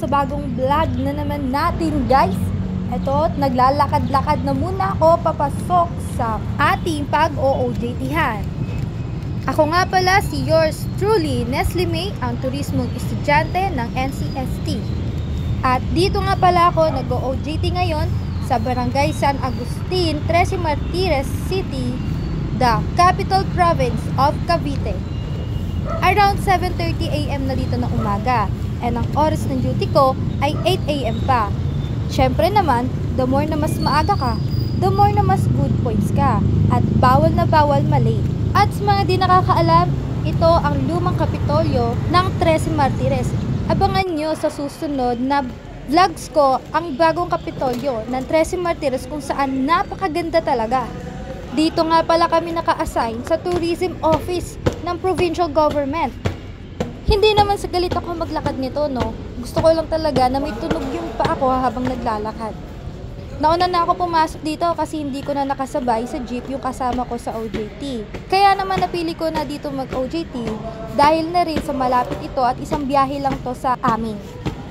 sa bagong vlog na naman natin, guys. Ito, naglalakad-lakad na muna ako papasok sa ating pag-OJT-han. Ako nga pala si yours truly, Nestle May, ang turismong estudyante ng NCST. At dito nga pala ako nag-OJT ngayon sa Barangay San Agustin, Trece Martires City, the capital province of Cavite. Around 7:30 AM na dito ng umaga, and ang oras ng duty ko ay 8 AM pa. Syempre naman, the more na mas maaga ka, the more na mas good points ka, at bawal na bawal malate. At sa mga di nakakaalam, ito ang lumang kapitolyo ng Trece Martires. Abangan nyo sa susunod na vlogs ko ang bagong kapitolyo ng Trece Martires kung saan napakaganda talaga. Dito nga pala kami naka-assign sa tourism office ng provincial government. Hindi naman sa galit ako maglakad nito, no? Gusto ko lang talaga na may tunog yung paa ko habang naglalakad. Nauna na ako pumasok dito kasi hindi ko na nakasabay sa jeep yung kasama ko sa OJT. Kaya naman napili ko na dito mag-OJT dahil na rin sa malapit ito at isang biyahe lang to sa amin.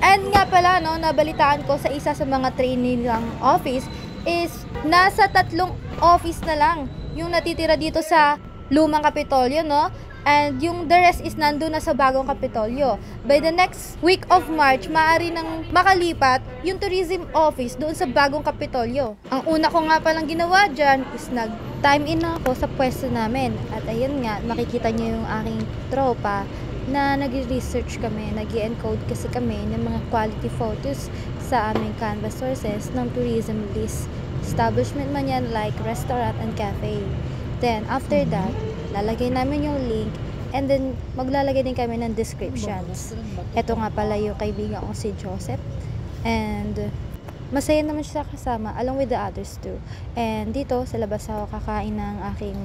And nga pala, no, nabalitaan ko sa isa sa mga trainee nilang office is nasa 3 office na lang yung natitira dito sa lumang kapitolyo, no? And yung the rest is nandun na sa bagong kapitolyo. By the next week of March, maaari nang makalipat yung tourism office doon sa bagong kapitolyo. Ang una ko nga palang ginawa dyan is nag-time in ako sa pwesto namin. At ayun nga, makikita nyo yung aking tropa na nag-research kami, nag-encode kasi kami ng mga quality photos sa aming canvas sources ng tourism list. Establishment man yan like restaurant and cafe. Then after that, lalagay namin yung link and then maglalagay din kami ng descriptions. Ito nga pala yung kaibigan ko si Joseph and masaya naman siya kasama along with the others too. And dito sa labas ako kakain ng aking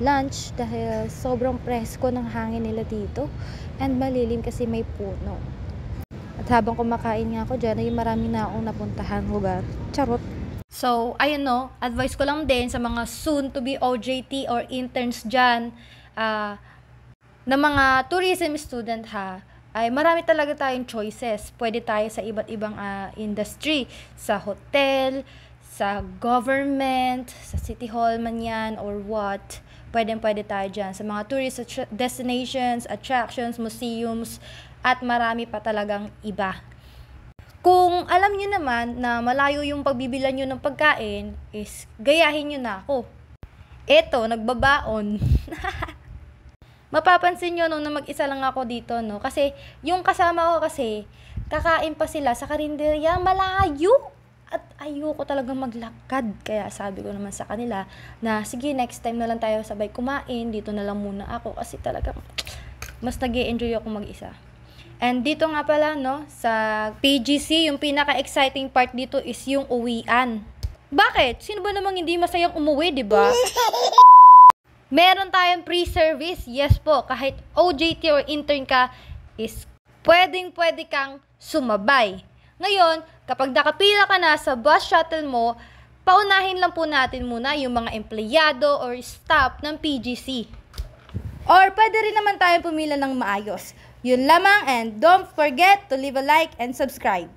lunch dahil sobrang presko ng hangin nila dito and malilim kasi may puno. At habang kumakain nga ako dyan ay marami na akong napuntahan lugar. Charot! So, ayun no, advice ko lang din sa mga soon to be OJT or interns dyan na mga tourism student ha, ay marami talaga tayong choices. Pwede tayo sa iba't ibang industry, sa hotel, sa government, sa city hall man yan or what. Pwede tayo dyan sa mga tourist destinations, attractions, museums, at marami pa talagang iba. Kung alam nyo naman na malayo yung pagbibilan nyo ng pagkain, is gayahin nyo na ako. Eto, nagbabaon. Mapapansin nyo nung na mag-isa lang ako dito, no? Kasi yung kasama ko kasi, kakain pa sila sa karinderya, malayo. At ayoko talagang maglakad. Kaya sabi ko naman sa kanila na sige, next time na lang tayo sabay kumain. Dito na lang muna ako kasi talagang mas nag-e-enjoy ako mag-isa. And dito nga pala, no, sa PGC, yung pinaka-exciting part dito is yung uwian. Bakit? Sino ba namang hindi masayang umuwi, di ba? Meron tayong pre-service. Yes po, kahit OJT or intern ka, is pwedeng-pwede kang sumabay. Ngayon, kapag nakapila ka na sa bus shuttle mo, paunahin lang po natin muna yung mga empleyado or staff ng PGC. Or pwede rin naman tayong pumila ng maayos. Yun lamang and don't forget to leave a like and subscribe.